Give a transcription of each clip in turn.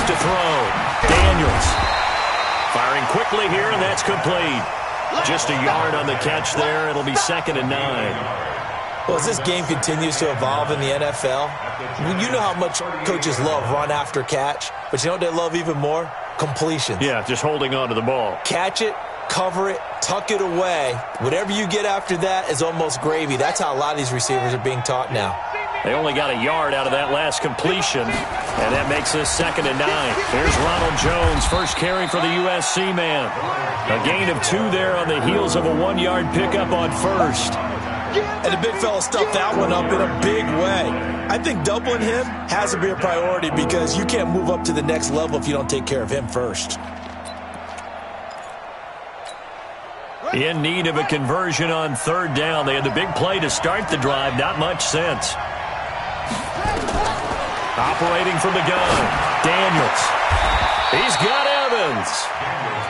to throw. Daniels. Firing quickly here, and that's complete. Just a yard on the catch there. It'll be 2nd and 9. Well, as this game continues to evolve in the NFL, you know how much coaches love run after catch, but you know what they love even more? Completions. Yeah, just holding on to the ball. Catch it, cover it, tuck it away. Whatever you get after that is almost gravy. That's how a lot of these receivers are being taught now. They only got a yard out of that last completion, and that makes this 2nd and 9. Here's Ronald Jones, first carry for the USC man. A gain of 2 there on the heels of a 1-yard pickup on first. And the big fella stuffed that one up in a big way. I think doubling him has to be a priority because you can't move up to the next level if you don't take care of him first. In need of a conversion on 3rd down. They had the big play to start the drive. Not much sense. Operating from the gun, Daniels. He's got Evans.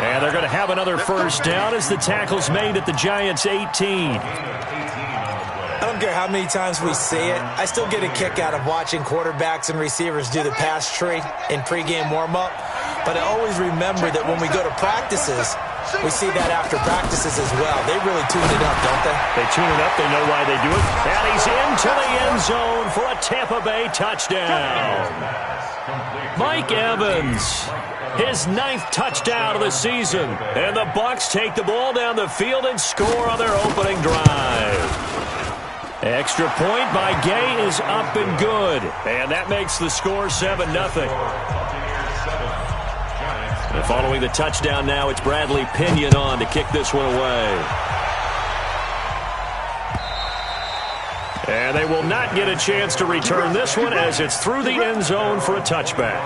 And they're going to have another first down as the tackle's made at the Giants' 18. I don't care how many times we see it. I still get a kick out of watching quarterbacks and receivers do the pass tree in pregame warm-up. But I always remember that when we go to practices, we see that after practices as well. They really tune it up, don't they? They tune it up. They know why they do it. And he's into the end zone for a Tampa Bay touchdown. Mike Evans, his 9th touchdown of the season. And the Bucs take the ball down the field and score on their opening drive. Extra point by Gay is up and good. And that makes the score 7-0. And following the touchdown now, it's Bradley Pinion on to kick this one away. And they will not get a chance to return this one as it's through the end zone for a touchback.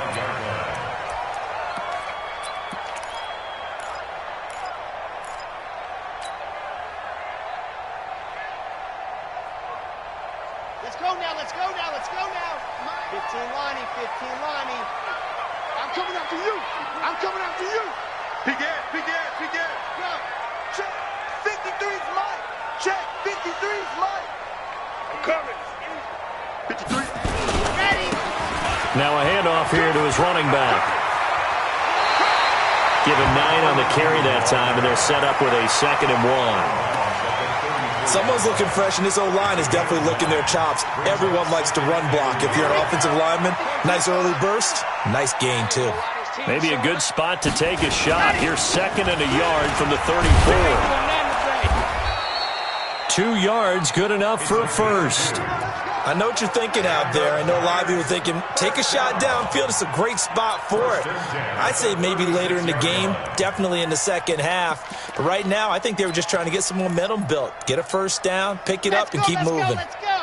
Let's go now, let's go now, let's go now. 15 Lonnie, 15 Lonnie. I'm coming after you. I'm coming after you. Big ass. Go. Check. 53's mine. Check. 53's mine. I'm coming. 53. Ready. Now a handoff here to his running back. Give him 9 on the carry that time, and they're set up with a 2nd and 1. Someone's looking fresh, and this O-line is definitely licking their chops. Everyone likes to run block. If you're an offensive lineman, nice early burst, nice gain, too. Maybe a good spot to take a shot. Here's 2nd and a yard from the 34. 2 yards, good enough for a first. I know what you're thinking out there. I know a lot of you are thinking, take a shot downfield. It's a great spot for it. I'd say maybe later in the game, definitely in the second half. But right now, I think they were just trying to get some momentum built. Get a first down, pick it up, and keep moving.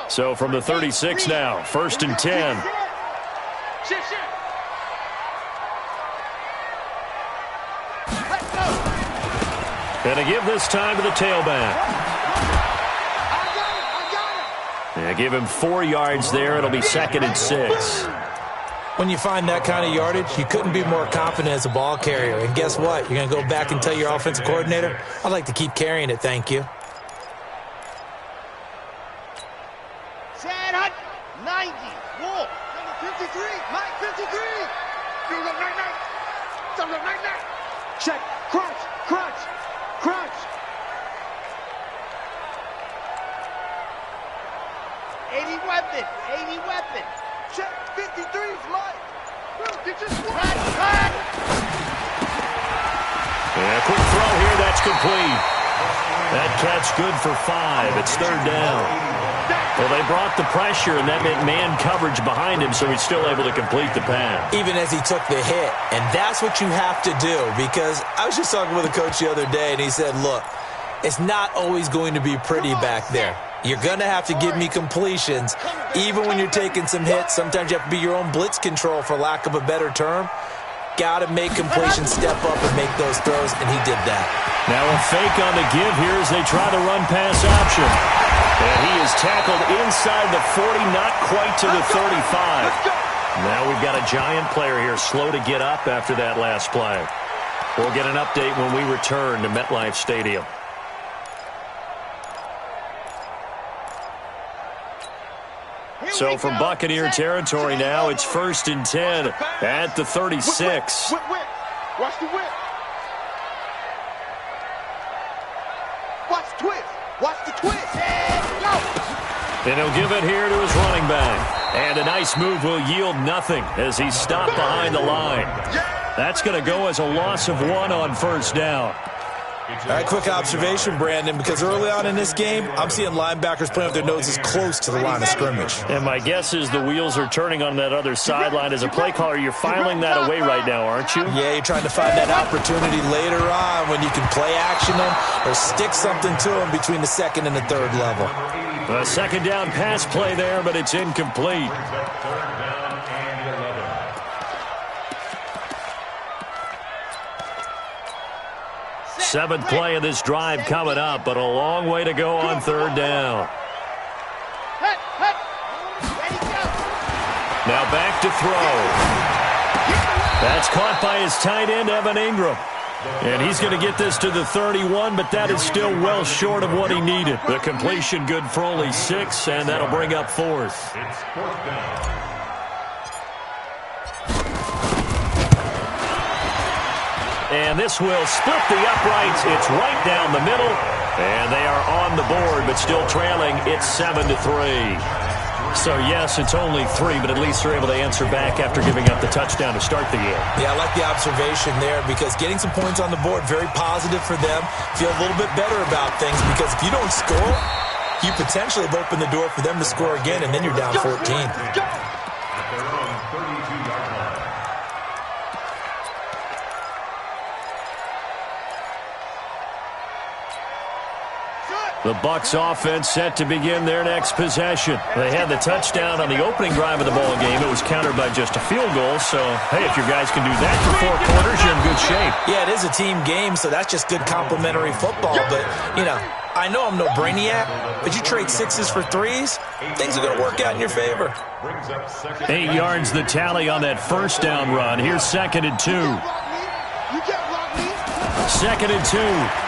So from the 36 now, 1st and 10. And a give this time to the tailback. Yeah, give him 4 yards there. It'll be 2nd and 6. When you find that kind of yardage, you couldn't be more confident as a ball carrier. And guess what? You're going to go back and tell your offensive coordinator, I'd like to keep carrying it, thank you. Sad Hunt, 90. Wolf, number 53. Mike, 53. You look night. Check. Crunch. 80 weapon. Check. 53's Mike. Get your squad. Yeah, quick throw here. That's complete. That catch good for 5. It's 3rd down. Well, they brought the pressure, and that meant man coverage behind him, so he's still able to complete the pass. Even as he took the hit. And that's what you have to do, because I was just talking with a coach the other day, and he said, look, it's not always going to be pretty back there. You're going to have to give me completions, even when you're taking some hits. Sometimes you have to be your own blitz control, for lack of a better term. Got to make completions, step up, and make those throws, and he did that. Now a fake on the give here as they try the run-pass option. And he is tackled inside the 40, not quite to the 35. Now we've got a Giant player here slow to get up after that last play. We'll get an update when we return to MetLife Stadium. So from Buccaneer territory now, it's 1st and 10 at the 36. Whip. Watch the whip. Watch the twist. Watch the twist. Go. And he'll give it here to his running back. And a nice move will yield nothing as he's stopped behind the line. That's going to go as a loss of 1 on 1st down. All right, quick observation, Brandon, because early on in this game, I'm seeing linebackers playing with their noses close to the line of scrimmage. And my guess is the wheels are turning on that other sideline. As a play caller, you're filing that away right now, aren't you? Yeah, you're trying to find that opportunity later on when you can play action them or stick something to them between the 2nd and the 3rd level. A 2nd down pass play there, but it's incomplete. Seventh play of this drive coming up, but a long way to go on 3rd down. Now back to throw. That's caught by his tight end, Evan Ingram. And he's going to get this to the 31, but that is still well short of what he needed. The completion good for only 6, and that'll bring up 4th. And this will split the uprights. It's right down the middle. And they are on the board, but still trailing. It's 7-3. So, yes, it's only 3, but at least they're able to answer back after giving up the touchdown to start the game. Yeah, I like the observation there because getting some points on the board, very positive for them. Feel a little bit better about things because if you don't score, you potentially have opened the door for them to score again, and then you're down 14. The Bucs offense set to begin their next possession. They had the touchdown on the opening drive of the ball game. It was countered by just a field goal. So, hey, if your guys can do that for 4 quarters, you're in good shape. Yeah, it is a team game, so that's just good complimentary football. But, you know, I know I'm no brainiac, but you trade 6s for 3s, things are going to work out in your favor. 8 yards the tally on that 1st down run. Here's 2nd and 2. 2nd and 2.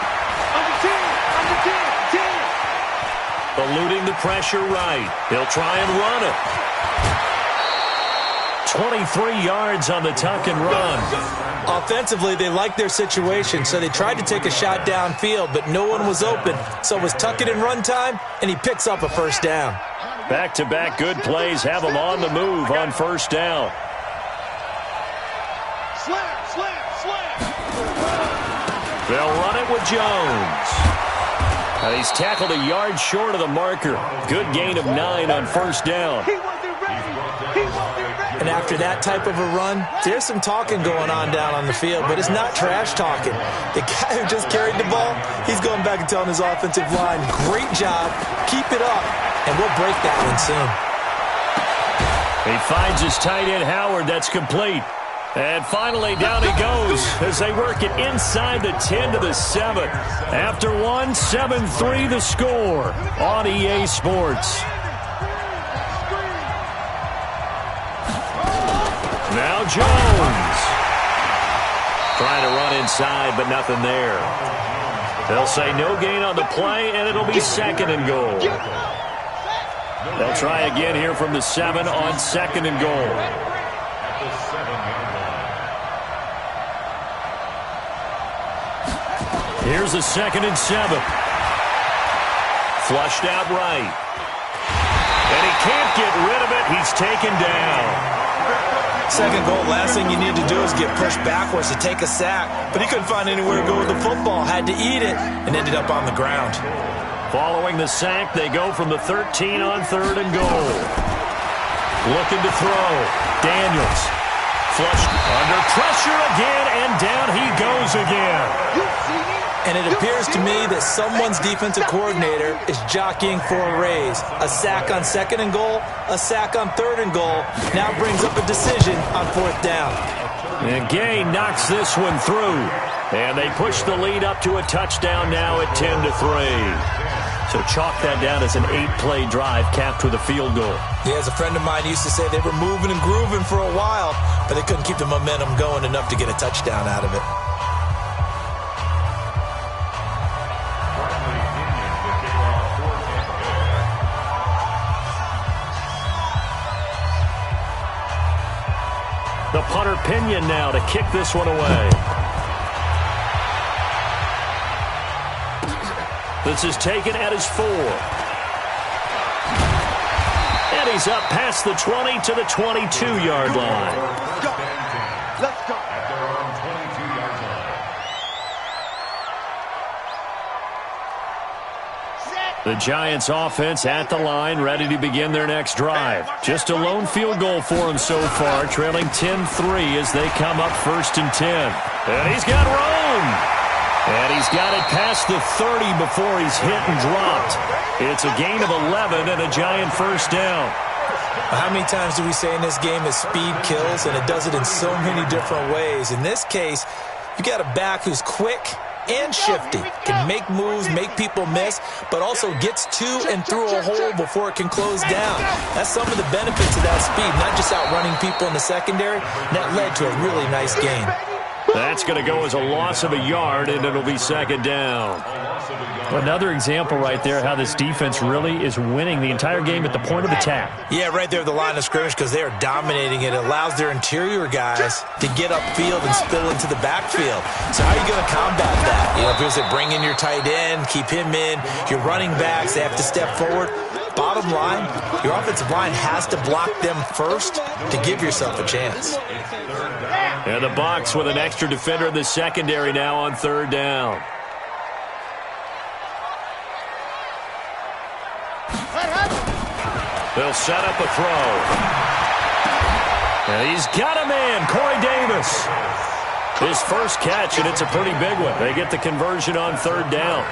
Eluding the pressure right. He'll try and run it. 23 yards on the tuck and run. Offensively, they liked their situation, so they tried to take a shot downfield, but no one was open. So it was tuck it and run time, and he picks up a 1st down. Back-to-back good plays have him on the move on 1st down. Slam. They'll run it with Jones. He's tackled a yard short of the marker. Good gain of 9 on 1st down. And after that type of a run, there's some talking going on down on the field, but it's not trash talking. The guy who just carried the ball, he's going back and telling his offensive line, great job, keep it up, and we'll break that one soon. He finds his tight end, Howard. That's complete. And finally, down he goes as they work it inside the 10 to the 7. After 1, 7-3 the score on EA Sports. Now Jones. Trying to run inside, but nothing there. They'll say no gain on the play, and it'll be 2nd and goal. They'll try again here from the 7 on 2nd and goal. Here's a 2nd and 7. Flushed out right. And he can't get rid of it. He's taken down. 2nd goal, last thing you need to do is get pushed backwards to take a sack. But he couldn't find anywhere to go with the football. Had to eat it and ended up on the ground. Following the sack, they go from the 13 on 3rd and goal. Looking to throw. Daniels. Flushed under pressure again, and down he goes again. And it appears to me that someone's defensive coordinator is jockeying for a raise. A sack on 2nd and goal, a sack on 3rd and goal. Now brings up a decision on 4th down. And Gay knocks this one through. And they push the lead up to a touchdown now at 10-3. So chalk that down as an 8-play drive capped with a field goal. Yeah, as a friend of mine used to say, they were moving and grooving for a while, but they couldn't keep the momentum going enough to get a touchdown out of it. The punter Pinion now to kick this one away. This is taken at his 4. And he's up past the 20 to the 22-yard line. Let's go. The Giants offense at the line, ready to begin their next drive. Just a lone field goal for them so far, trailing 10-3 as they come up 1st and 10. And he's got room. And he's got it past the 30 before he's hit and dropped. It's a gain of 11 and a Giant first down. How many times do we say in this game that speed kills, and it does it in so many different ways? In this case, you got a back who's quick and shifty, can make moves, make people miss, but also gets to and through a hole before it can close down. That's some of the benefits of that speed, not just outrunning people in the secondary. And that led to a really nice gain. That's going to go as a loss of a yard, and it'll be 2nd down. Another example right there how this defense really is winning the entire game at the point of attack. Yeah, right there at the line of scrimmage, because they are dominating it. It allows their interior guys to get upfield and spill into the backfield. So how are you going to combat that? You know, if you bring in your tight end, keep him in, your running backs, they have to step forward. Bottom line, your offensive line has to block them first to give yourself a chance. And the Bucs with an extra defender in the secondary now on 3rd down. They'll set up a throw. And he's got a man, Corey Davis. His first catch, and it's a pretty big one. They get the conversion on 3rd down.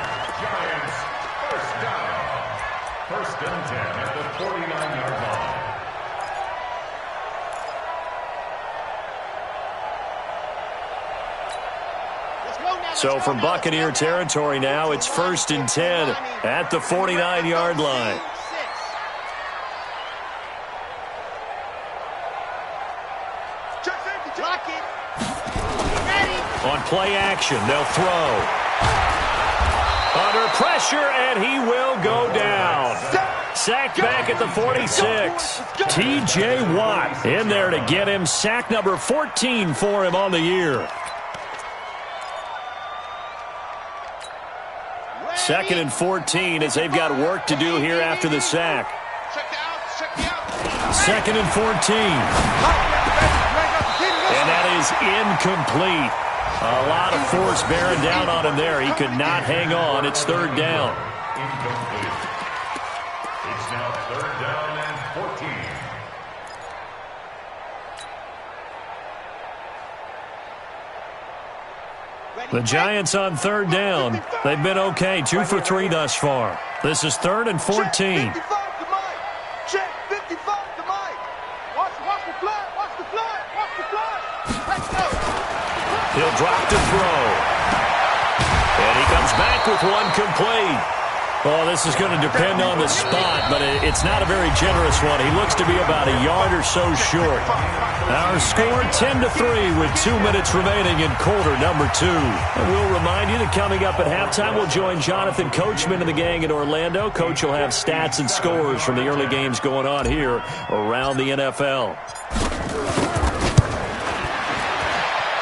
First and 10 at the 49-yard line. So from Buccaneer territory now, it's 1st and 10 at the 49-yard line. On play action, they'll throw. Under pressure, and he will go down. Sacked back at the 46. T.J. Watt in there to get him. Sack number 14 for him on the year. 2nd and 14 as they've got work to do here after the sack. 2nd and 14. And that is incomplete. A lot of force bearing down on him there. He could not hang on. It's 3rd down. Incomplete. It's now 3rd down and 14. The Giants on 3rd down. They've been okay. 2 for 3 thus far. This is 3rd and 14. Check 55 to Mike. Check 55 to Mike. Watch the flag. Watch the flag. Watch the flag. Let's go. He'll drop to throw. And he comes back with one complete. Oh, this is going to depend on the spot, but it's not a very generous one. He looks to be about a yard or so short. Our score 10-3 with 2 minutes remaining in quarter number 2. And we'll remind you that coming up at halftime, we'll join Jonathan Coachman and the gang in Orlando. Coach will have stats and scores from the early games going on here around the NFL.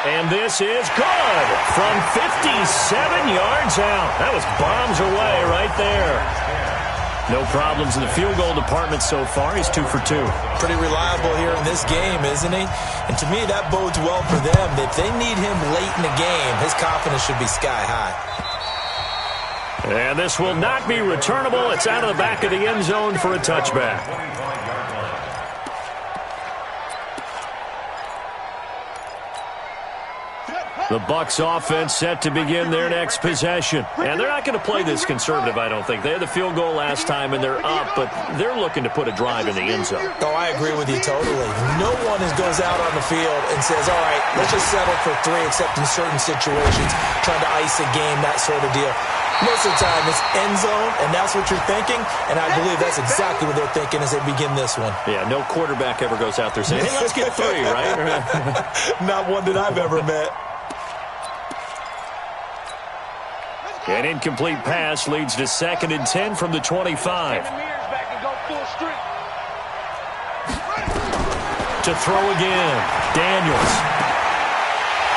And this is good from 57 yards out. That was bombs away right there. No problems in the field goal department so far. He's 2 for 2. Pretty reliable here in this game, isn't he? And to me, that bodes well for them. If they need him late in the game, his confidence should be sky high. And this will not be returnable. It's out of the back of the end zone for a touchback. The Bucs offense set to begin their next possession. And they're not going to play this conservative, I don't think. They had the field goal last time, and they're up, but they're looking to put a drive in the end zone. Oh, I agree with you totally. No one goes out on the field and says, all right, let's just settle for 3, except in certain situations, trying to ice a game, that sort of deal. Most of the time, it's end zone, and that's what you're thinking, and I believe that's exactly what they're thinking as they begin this one. Yeah, no quarterback ever goes out there saying, hey, let's get 3, right? Not one that I've ever met. An incomplete pass leads to 2nd and 10 from the 25. To throw again. Daniels.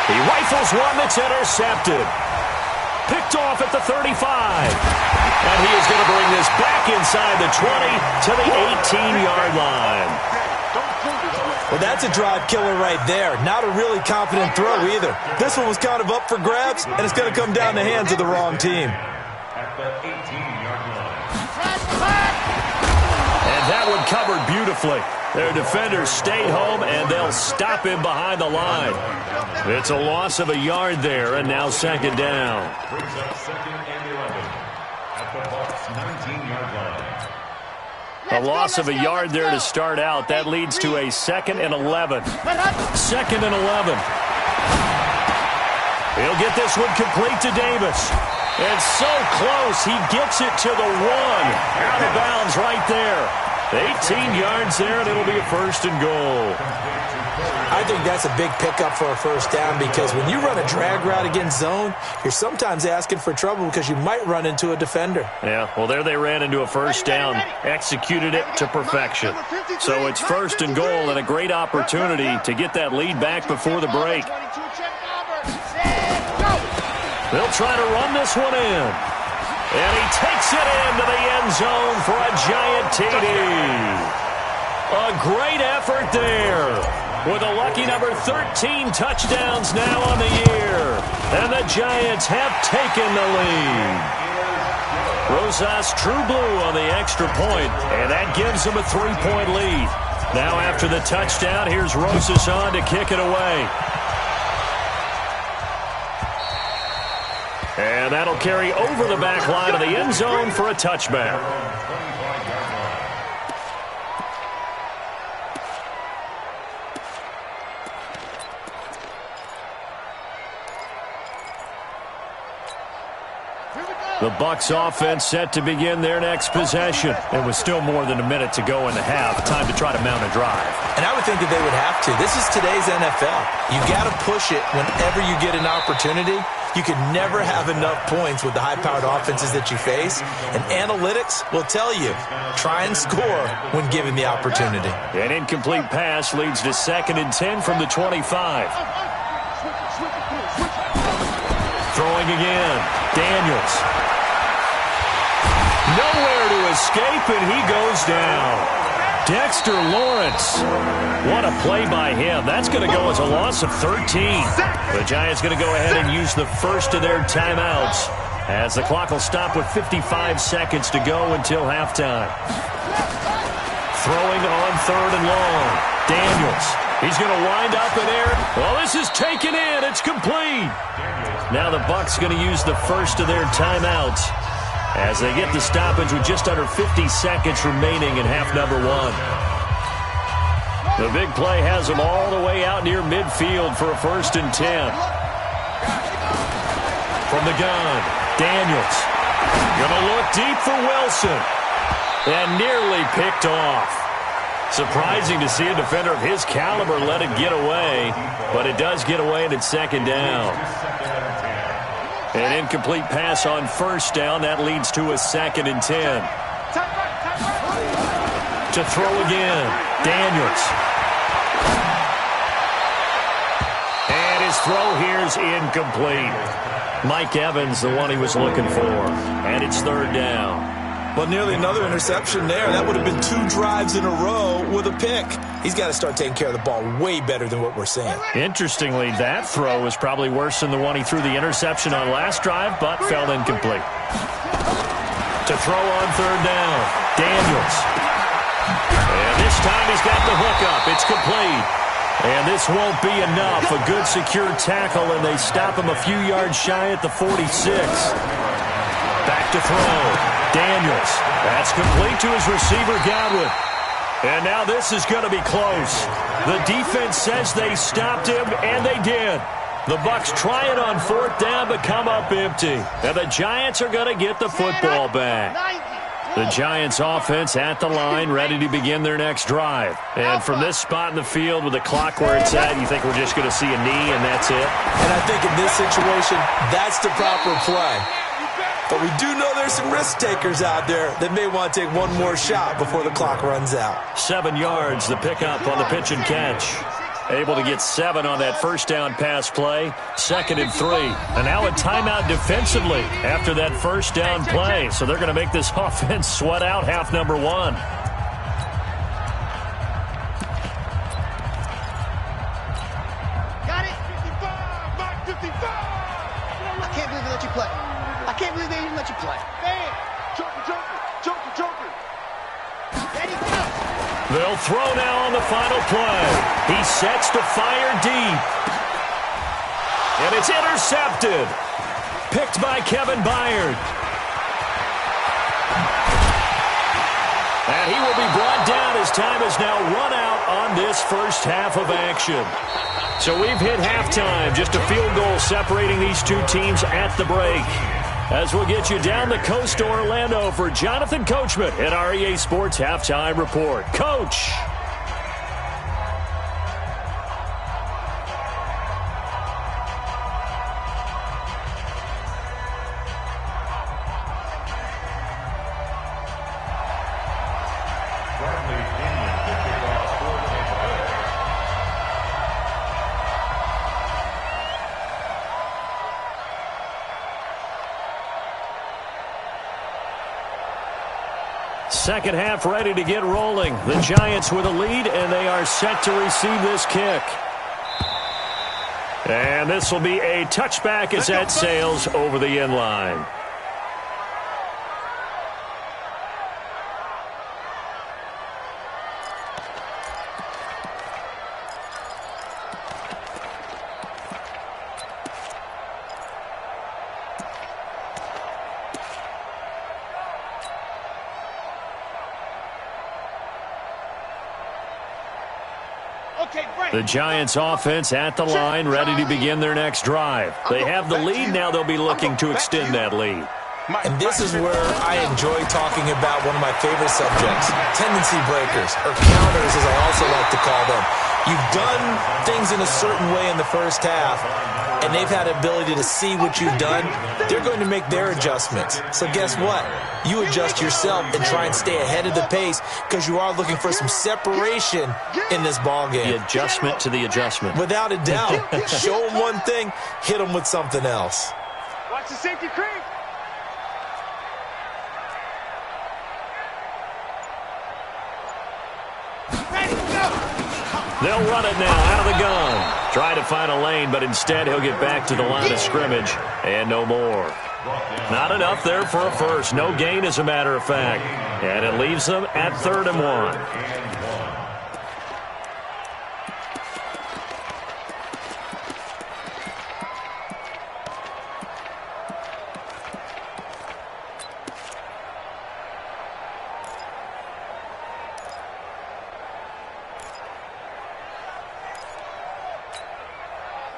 He rifles one that's intercepted. Picked off at the 35. And he is going to bring this back inside the 20 to the 18-yard line. Well, that's a drive killer right there. Not a really confident throw either. This one was kind of up for grabs, and it's going to come down the hands of the wrong team. At the 18-yard line. And that one covered beautifully. Their defenders stayed home, and they'll stop him behind the line. It's a loss of a yard there, and now second down. Brings up 2nd and 11 at the Bucs' 19-yard line. A loss of a yard there to start out. That leads to a 2nd and 11. 2nd and 11. He'll get this one complete to Davis. And so close, he gets it to the 1. Out of bounds right there. 18 yards there, and it'll be a 1st and goal. I think that's a big pickup for a first down because when you run a drag route against zone, you're sometimes asking for trouble because you might run into a defender. Yeah, well, there they ran into a first down, executed it to perfection. So it's 1st and goal and a great opportunity to get that lead back before the break. They'll try to run this one in. And he takes it into the end zone for a giant TD. A great effort there. With a lucky number 13 touchdowns now on the year. And the Giants have taken the lead. Rosas True Blue on the extra point, and that gives them a 3-point lead. Now after the touchdown, here's Rosas on to kick it away. And that'll carry over the back line of the end zone for a touchback. The Bucs offense set to begin their next possession. And with still more than a minute to go in the half, time to try to mount a drive. And I would think that they would have to. This is today's NFL. You got to push it whenever you get an opportunity. You can never have enough points with the high-powered offenses that you face. And analytics will tell you, try and score when given the opportunity. An incomplete pass leads to 2nd and 10 from the 25. Throwing again. Daniels. Nowhere to escape, and he goes down. Dexter Lawrence. What a play by him. That's going to go as a loss of 13. The Giants going to go ahead and use the first of their timeouts as the clock will stop with 55 seconds to go until halftime. Throwing on 3rd and long. Daniels. He's going to wind up in air. Well, this is taken in. It's complete. Now the Bucs going to use the first of their timeouts as they get the stoppage with just under 50 seconds remaining in half number 1. The big play has them all the way out near midfield for a 1st and 10. From the gun, Daniels. Going to look deep for Wilson. And nearly picked off. Surprising to see a defender of his caliber let it get away, but it does get away and it's 2nd down. An incomplete pass on 1st down. That leads to a 2nd and 10. To throw again. Daniels. And his throw here is incomplete. Mike Evans, the one he was looking for. And it's 3rd down. Well, nearly another interception there. That would have been 2 drives in a row with a pick. He's got to start taking care of the ball way better than what we're seeing. Interestingly, that throw was probably worse than the one he threw the interception on last drive, but fell incomplete. To throw on 3rd down, Daniels. And this time he's got the hook up. It's complete. And this won't be enough. A good secure tackle, and they stop him a few yards shy at the 46. Back to throw. Daniels. That's complete to his receiver, Godwin. And now this is going to be close. The defense says they stopped him, and they did. The Bucs try it on 4th down, but come up empty. And the Giants are going to get the football back. The Giants offense at the line, ready to begin their next drive. And from this spot in the field with the clock where it's at, you think we're just going to see a knee and that's it? And I think in this situation, that's the proper play. But we do know there's some risk takers out there that may want to take one more shot before the clock runs out. 7 yards, the pickup on the pitch and catch. Able to get 7 on that first down pass play. 2nd and 3. And now a timeout defensively after that first down play. So they're going to make this offense sweat out half number 1. Got it. 55. Mark 55. I can't believe they let you play. I can't believe they even let you play. Man. Joker. Ready, go. They'll throw now on the final play. He sets to fire deep. And it's intercepted. Picked by Kevin Byard. And he will be brought down as time is now run out on this first half of action. So we've hit halftime. Just a field goal separating these two teams at the break. As we'll get you down the coast to Orlando for Jonathan Coachman at our EA Sports Halftime Report. Coach. Second half ready to get rolling. The Giants with a lead, and they are set to receive this kick. And this will be a touchback as that sails over the end line. The Giants offense at the line, ready to begin their next drive. They have the lead. Now they'll be looking to extend that lead. And this is where I enjoy talking about one of my favorite subjects, tendency breakers, or counters as I also like to call them. You've done things in a certain way in the first half, and they've had the ability to see what you've done. They're going to make their adjustments. So guess what? You adjust yourself and try and stay ahead of the pace because you are looking for some separation in this ball game. The adjustment to the adjustment. Without a doubt. Show them one thing, hit them with something else. Watch the safety creep. They'll run it now out of the gun. Try to find a lane, but instead he'll get back to the line of scrimmage and no more. Not enough there for a first. No gain, as a matter of fact. And it leaves them at 3rd and 1.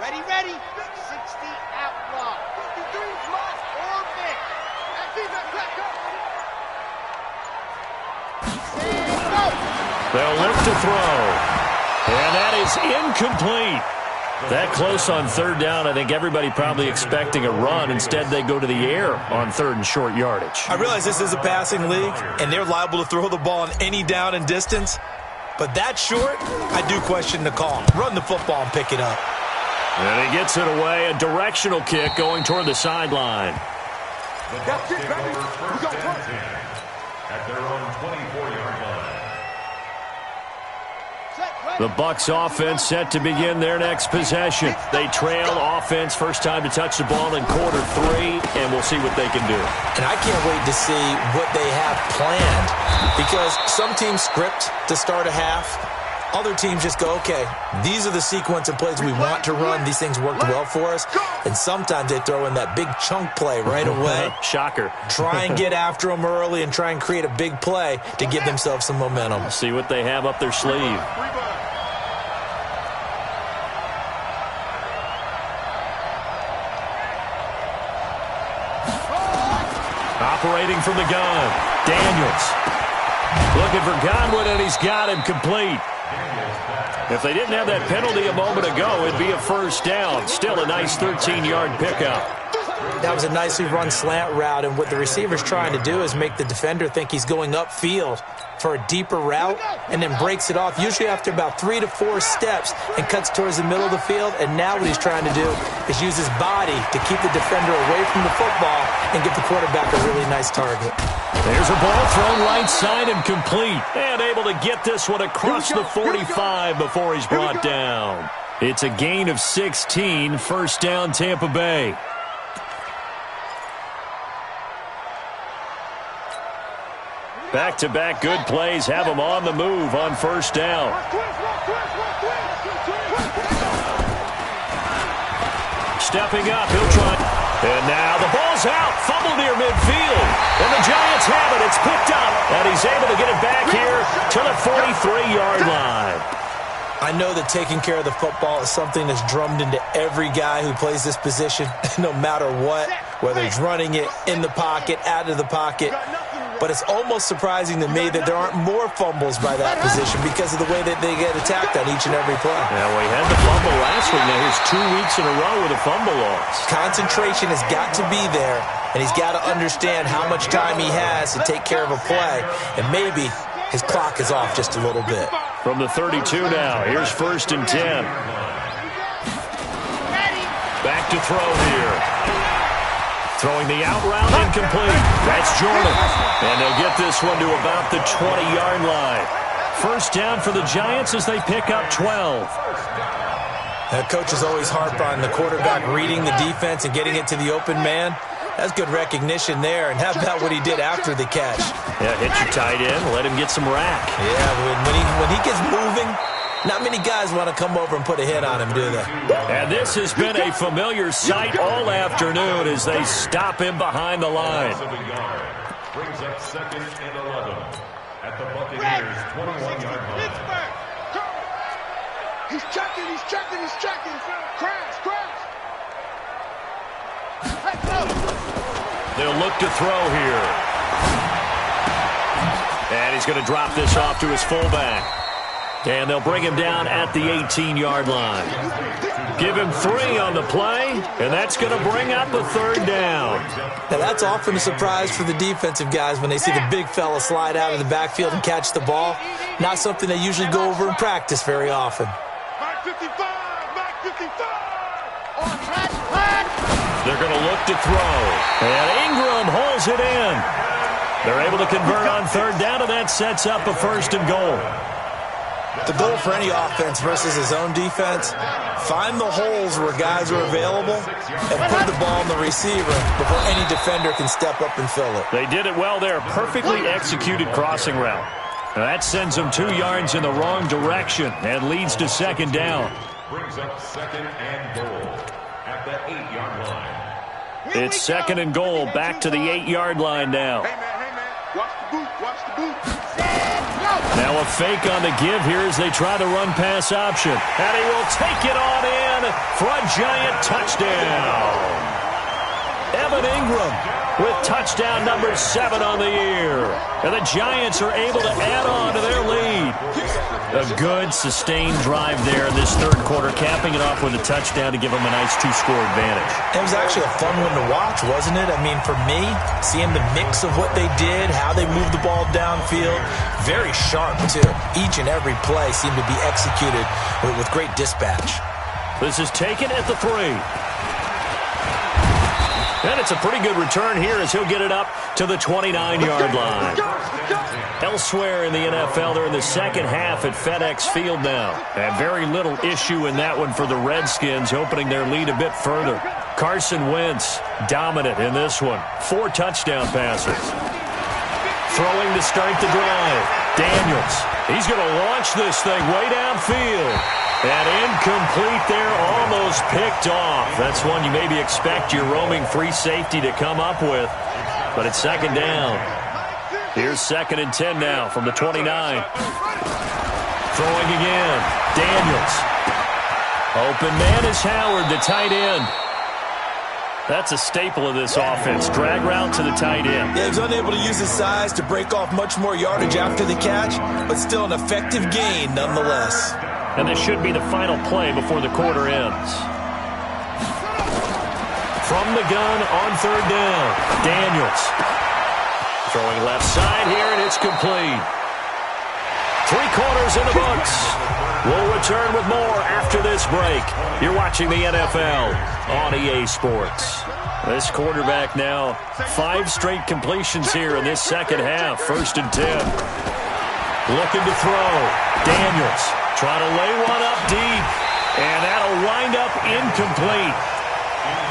Ready. 60 outlaw. 53 must orbit. They'll look to throw. And that is incomplete. That close on 3rd down, I think everybody probably expecting a run. Instead, they go to the air on 3rd and short yardage. I realize this is a passing league, and they're liable to throw the ball on any down and distance. But that short, I do question the call. Run the football and pick it up. And he gets it away. A directional kick going toward the sideline. That's it, baby. We go first. At their own 24-yard line. The Bucs offense set to begin their next possession. They trail offense, first time to touch the ball in quarter 3, and we'll see what they can do. And I can't wait to see what they have planned, because some teams script to start a half. Other teams just go, okay, these are the sequence of plays we want to run. These things worked well for us. And sometimes they throw in that big chunk play right away. Shocker. Try and get after them early and try and create a big play to give themselves some momentum. See what they have up their sleeve. Operating from the gun, Daniels. Looking for Godwin, and he's got him complete. If they didn't have that penalty a moment ago, it'd be a first down. Still a nice 13-yard pickup. That was a nicely run slant route, and what the receiver's trying to do is make the defender think he's going upfield for a deeper route and then breaks it off, usually after about 3 to 4 steps, and cuts towards the middle of the field. And now what he's trying to do is use his body to keep the defender away from the football and give the quarterback a really nice target. There's a ball thrown right side and complete. And able to get this one across the 45 before he's brought down. It's a gain of 16, first down Tampa Bay. Back-to-back good plays have him on the move on first down. Stepping up, he'll try. And now the ball's out. Fumble near midfield. And the Giants have it. It's picked up. And he's able to get it back here to the 43-yard line. I know that taking care of the football is something that's drummed into every guy who plays this position, no matter what, whether he's running it, in the pocket, out of the pocket. But it's almost surprising to me that there aren't more fumbles by that position because of the way that they get attacked on each and every play. Yeah, well, he had the fumble last week. Now here's 2 weeks in a row with a fumble loss. Concentration has got to be there, and he's got to understand how much time he has to take care of a play. And maybe his clock is off just a little bit. From the 32 now, here's 1st and 10. Back to throw here. Throwing the out route, incomplete. That's Jordan. And they'll get this one to about the 20-yard line. First down for the Giants as they pick up 12. Coaches always harp on the quarterback reading the defense and getting it to the open man. That's good recognition there. And how about what he did after the catch? Yeah, hit your tight end, let him get some rack. Yeah, when he gets moving, not many guys want to come over and put a hit on him, do they? And this has been a familiar sight all afternoon as they stop him behind the line. Brings up 2nd and 11 at the Buccaneers' 21-yard line. He's checking. Crash. They'll look to throw here. And he's going to drop this off to his fullback. And they'll bring him down at the 18-yard line. Give him 3 on the play, and that's going to bring up a 3rd down. Now, that's often a surprise for the defensive guys when they see the big fella slide out of the backfield and catch the ball. Not something they usually go over in practice very often. Mark 55. They're going to look to throw. And Ingram holds it in. They're able to convert on 3rd down, and that sets up a 1st and goal. The goal for any offense versus his own defense, find the holes where guys are available and put the ball on the receiver before any defender can step up and fill it. They did it well there. Perfectly executed crossing route. Now that sends them 2 yards in the wrong direction and leads to 2nd down. Brings up 2nd and goal at the 8-yard line. It's 2nd and goal, back to the 8-yard line now. Hey, man. Watch the boot. Now a fake on the give here as they try the run-pass option. And he will take it on in for a Giant touchdown. Evan Ingram with touchdown number 7 on the year. And the Giants are able to add on to their lead. A good, sustained drive there in this 3rd quarter, capping it off with a touchdown to give them a nice 2-score advantage. It was actually a fun one to watch, wasn't it? I mean, for me, seeing the mix of what they did, how they moved the ball downfield, very sharp, too. Each and every play seemed to be executed with great dispatch. This is taken at the 3. And it's a pretty good return here as he'll get it up to the 29-yard line. Elsewhere in the NFL, they're in the second half at FedEx Field now. And very little issue in that one for the Redskins, opening their lead a bit further. Carson Wentz dominant in this one. 4 touchdown passes. Throwing to start the drive. Daniels. He's going to launch this thing way downfield. And incomplete there, almost picked off. That's one you maybe expect your roaming free safety to come up with. But it's 2nd down. Here's 2nd and 10 now from the 29. Throwing again. Daniels. Open man is Howard, the tight end. That's a staple of this offense. Drag route to the tight end. Yeah, he was unable to use his size to break off much more yardage after the catch, but still an effective gain nonetheless. And this should be the final play before the quarter ends. From from the gun on third down. Daniels throwing left side here, and it's complete. 3 quarters in the books. We'll return with more after this break. You're watching the NFL on EA Sports. This quarterback now 5 straight completions here in this second half. 1st and 10. Looking to throw. Daniels trying to lay one up deep. And that'll wind up incomplete.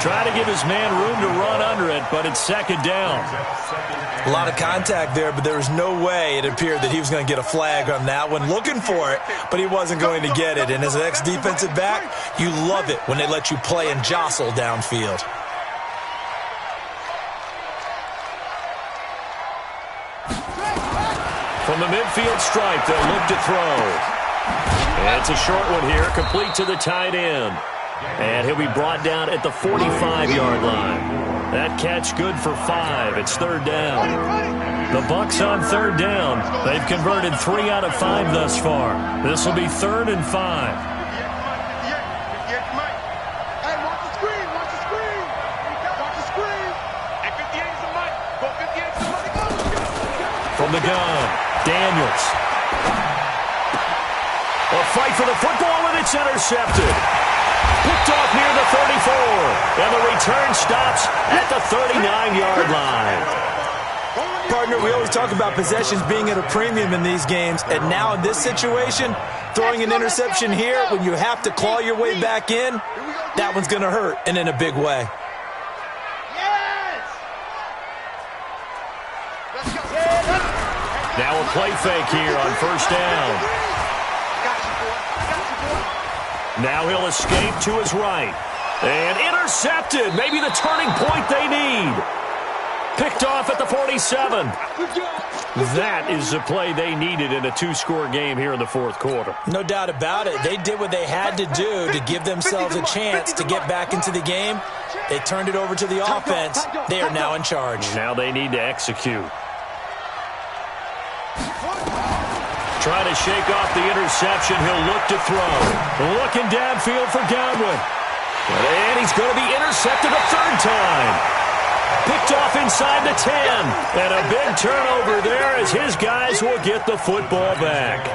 Try to give his man room to run under it, but it's 2nd down. A lot of contact there, but there was no way it appeared that he was going to get a flag on that one. Looking for it, but he wasn't going to get it. And as an ex-defensive back, you love it when they let you play and jostle downfield. From the midfield stripe, they'll look to throw. And it's a short one here, complete to the tight end. And he'll be brought down at the 45-yard line. That catch good for 5. It's 3rd down. The Bucs on 3rd down. They've converted 3 out of 5 thus far. This will be 3rd and 5. Hey, watch the screen, watch the screen. Watch the screen. And 58 is the money. Go 58 is the money. Go. From the gun, Daniels. A fight for the football, and it's intercepted. Picked off near the 34, and the return stops at the 39-yard line. Partner, we always talk about possessions being at a premium in these games, and now in this situation, throwing an interception here when you have to claw your way back in, that one's going to hurt, and in a big way. Now a play fake here on 1st down. Now he'll escape to his right. And intercepted. Maybe the turning point they need. Picked off at the 47. That is the play they needed in a 2-score game here in the 4th quarter. No doubt about it. They did what they had to do to give themselves a chance to get back into the game. They turned it over to the offense. They are now in charge. Now they need to execute. Trying to shake off the interception. He'll look to throw. Looking downfield for Godwin. And he's going to be intercepted a 3rd time. Picked off inside the 10. And a big turnover there as his guys will get the football back.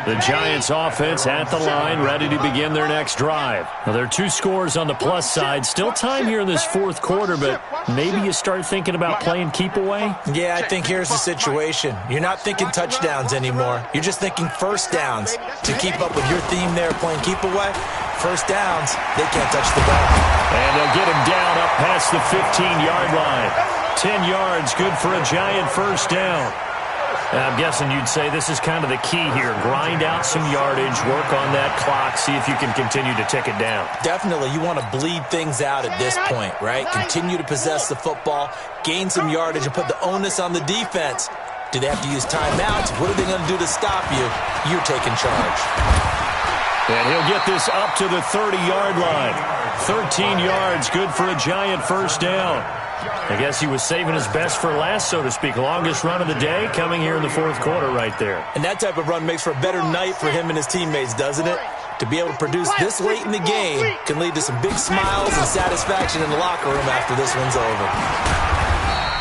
The Giants offense at the line, ready to begin their next drive. Now, there are 2 scores on the plus side. Still time here in this 4th quarter, but maybe you start thinking about playing keep away? Yeah, I think here's the situation. You're not thinking touchdowns anymore. You're just thinking 1st downs. To keep up with your theme there, playing keep away, 1st downs, they can't touch the ball. And they'll get him down up past the 15-yard line. 10 yards, good for a Giant 1st down. And I'm guessing you'd say this is kind of the key here. Grind out some yardage, work on that clock, see if you can continue to tick it down. Definitely. You want to bleed things out at this point, right? Continue to possess the football, gain some yardage, and put the onus on the defense. Do they have to use timeouts? What are they going to do to stop you? You're taking charge. And he'll get this up to the 30-yard line. 13 yards, good for a Giant 1st down. I guess he was saving his best for last, so to speak. Longest run of the day coming here in the 4th quarter right there. And that type of run makes for a better night for him and his teammates, doesn't it? To be able to produce this late in the game can lead to some big smiles and satisfaction in the locker room after this one's over.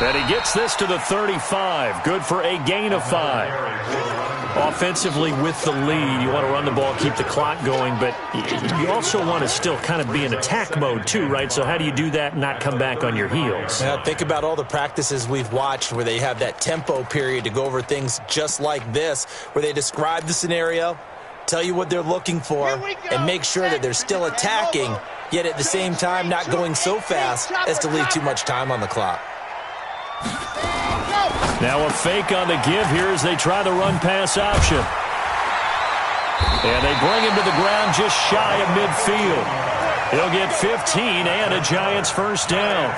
And he gets this to the 35. Good for a gain of 5. Offensively with the lead, you want to run the ball, keep the clock going, but you also want to still kind of be in attack mode too, right? So how do you do that and not come back on your heels? Now, think about all the practices we've watched where they have that tempo period to go over things just like this, where they describe the scenario, tell you what they're looking for, and make sure that they're still attacking, yet at the same time not going so fast as to leave too much time on the clock. Now a fake on the give here as they try the run-pass option. And they bring him to the ground just shy of midfield. He'll get 15 and a Giants 1st down.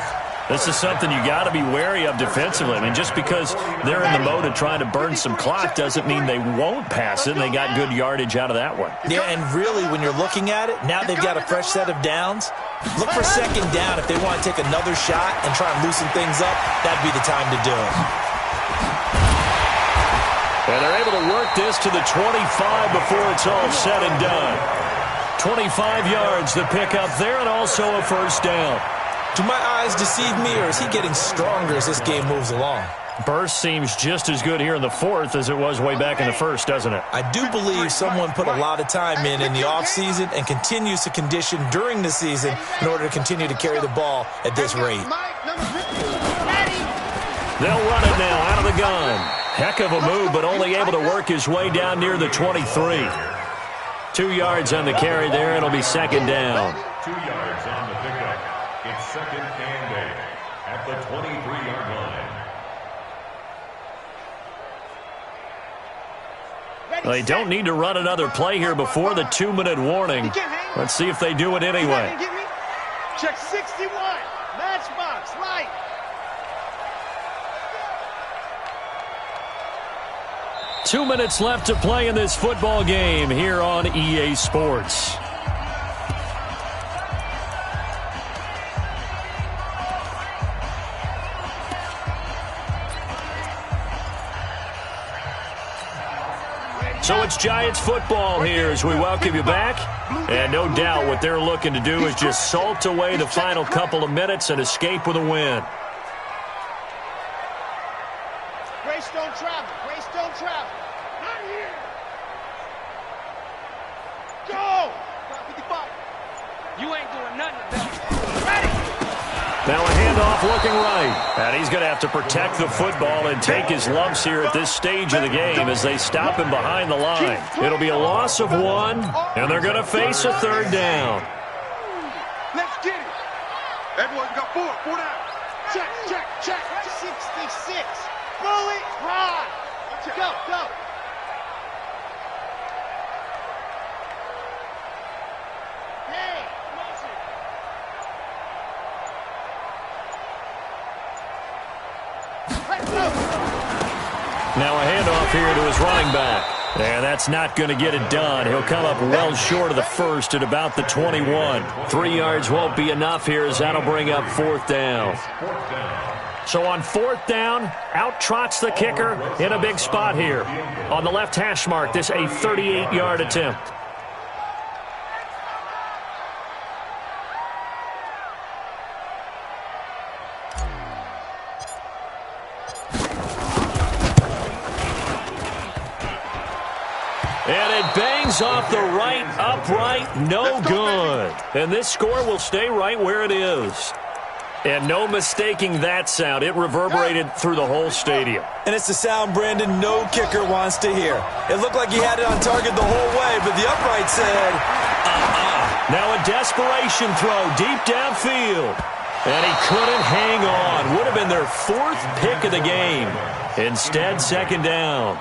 This is something you got to be wary of defensively. I mean, just because they're in the mode of trying to burn some clock doesn't mean they won't pass it. And they got good yardage out of that one. Yeah, and really, when you're looking at it, now they've got a fresh set of downs. Look for 2nd down if they want to take another shot and try and loosen things up. That'd be the time to do it. And they're able to work this to the 25 before it's all said and done. 25 yards the pick up there, and also a 1st down. Do my eyes deceive me, or is he getting stronger as this game moves along? Burst seems just as good here in the fourth as it was way back in the first, doesn't it? I do believe someone put a lot of time in the offseason and continues to condition during the season in order to continue to carry the ball at this rate. They'll run it now out of the gun. Heck of a move, but only able to work his way down near the 23. 2 yards on the carry there. It'll be second down. 2 yards on the pickup. It's second and 8 at the 23-yard line. They don't need to run another play here before the 2-minute warning. Let's see if they do it anyway. Check 61. Matchbox, right. 2 minutes left to play in this football game here on EA Sports. So it's Giants football here as we welcome you back. And no doubt what they're looking to do is just salt away the final couple of minutes and escape with a win. Grace don't travel. Grace don't travel. Not here. Go! 55. You ain't doing nothing about it. Ready! Now a handoff looking right. And he's going to have to protect the football and take his lumps here at this stage of the game as they stop him behind the line. It'll be a loss of 1, and they're going to face a third down. Let's get it. Everyone's got 4 down. Check, check, check. 66. Bullet ride. Go, go. Hey, listen. Let's go. Now a handoff here to his running back. And that's not going to get it done. He'll come up well short of the first at about the 21. 3 yards won't be enough here as that'll bring up fourth down. So on fourth down, out trots the kicker in a big spot here. On the left hash mark, this a 38-yard attempt. And it bangs off the right upright, no good. And this score will stay right where it is. And no mistaking that sound. It reverberated through the whole stadium. And it's the sound, Brandon, no kicker wants to hear. It looked like he had it on target the whole way, but the upright said, Now a desperation throw deep downfield. And he couldn't hang on. Would have been their 4th pick of the game. Instead, second down.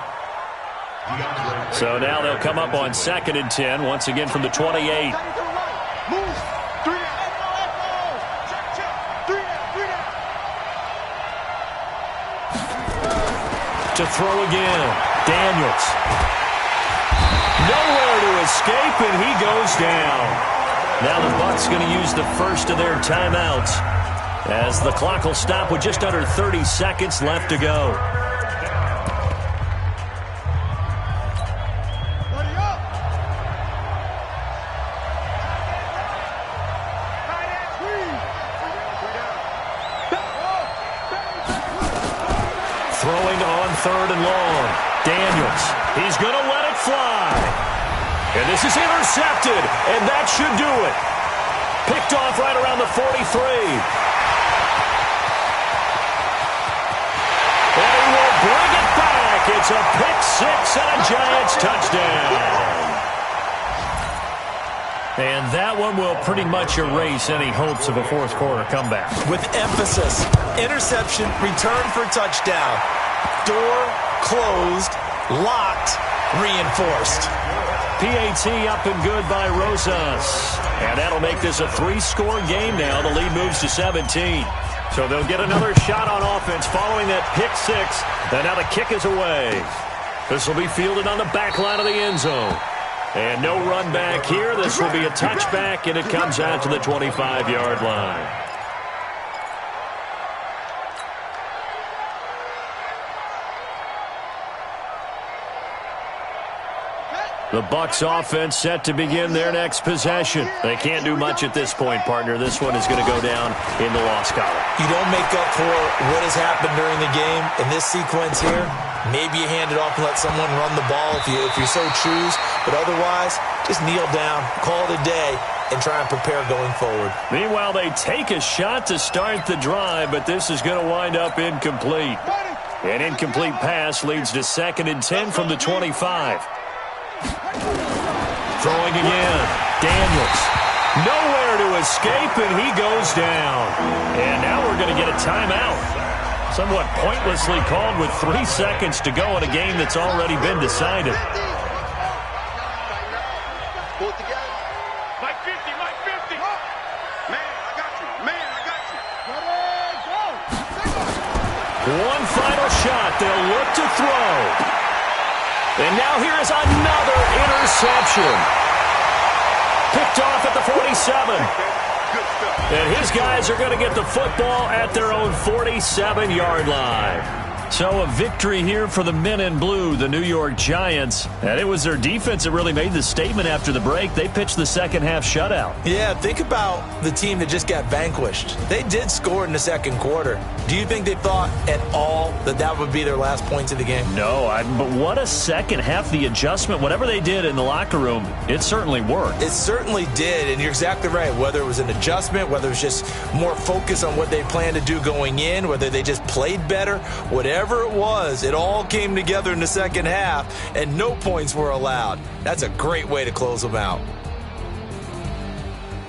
So now they'll come up on 2nd and 10, once again from the 28. To throw again, Daniels. Nowhere to escape, and he goes down. Now the Bucs going to use the first of their timeouts as the clock will stop with just under 30 seconds left to go. Throwing on 3rd and long. Daniels. He's going to let it fly. And this is intercepted, and that should do it. Picked off right around the 43. And he will bring it back. It's a pick 6 and a Giants touchdown. And that one will pretty much erase any hopes of a fourth quarter comeback. with emphasis, interception, return for touchdown. Door closed, locked, reinforced. PAT up and good by Rosas. And that'll make this a 3-score game now. The lead moves to 17. So they'll get another shot on offense following that pick 6. And now the kick is away. This will be fielded on the back line of the end zone. And no run back here. This will be a touchback, and it comes out to the 25-yard line. The Bucs offense set to begin their next possession. They can't do much at this point, partner. This one is going to go down in the loss column. You don't make up for what has happened during the game. In this sequence here, maybe you hand it off and let someone run the ball if you so choose. But otherwise, just kneel down, call it a day, and try and prepare going forward. Meanwhile, they take a shot to start the drive, but this is going to wind up incomplete. An incomplete pass leads to 2nd and 10 from the 25. Throwing again. Daniels. Nowhere to escape, and he goes down. And now we're going to get a timeout. Somewhat pointlessly called with 3 seconds to go in a game that's already been decided. Pull it together. Mike 50, Mike 50. Man, I got you. Man, I got you. One final shot. They'll look to throw. And now here is another interception. Picked off at the 47. And his guys are going to get the football at their own 47-yard line. So a victory here for the men in blue, the New York Giants. And it was their defense that really made the statement after the break. They pitched the second-half shutout. Yeah, think about the team that just got vanquished. They did score in the second quarter. Do you think they thought at all that that would be their last points of the game? No, but what a second half. The adjustment, whatever they did in the locker room, it certainly worked. It certainly did, and you're exactly right. Whether it was an adjustment, whether it was just more focus on what they planned to do going in, whether they just played better, whatever it was, it all came together in the second half, and no points were allowed. That's a great way to close them out.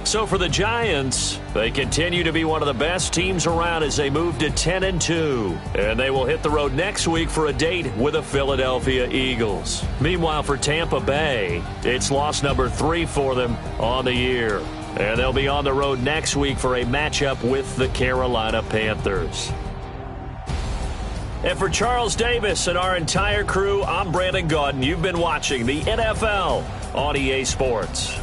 So for the Giants, they continue to be one of the best teams around as they move to 10-2. And they will hit the road next week for a date with the Philadelphia Eagles. Meanwhile, for Tampa Bay, it's loss number 3 for them on the year. And they'll be on the road next week for a matchup with the Carolina Panthers. And for Charles Davis and our entire crew, I'm Brandon Gaudin. You've been watching the NFL on EA Sports.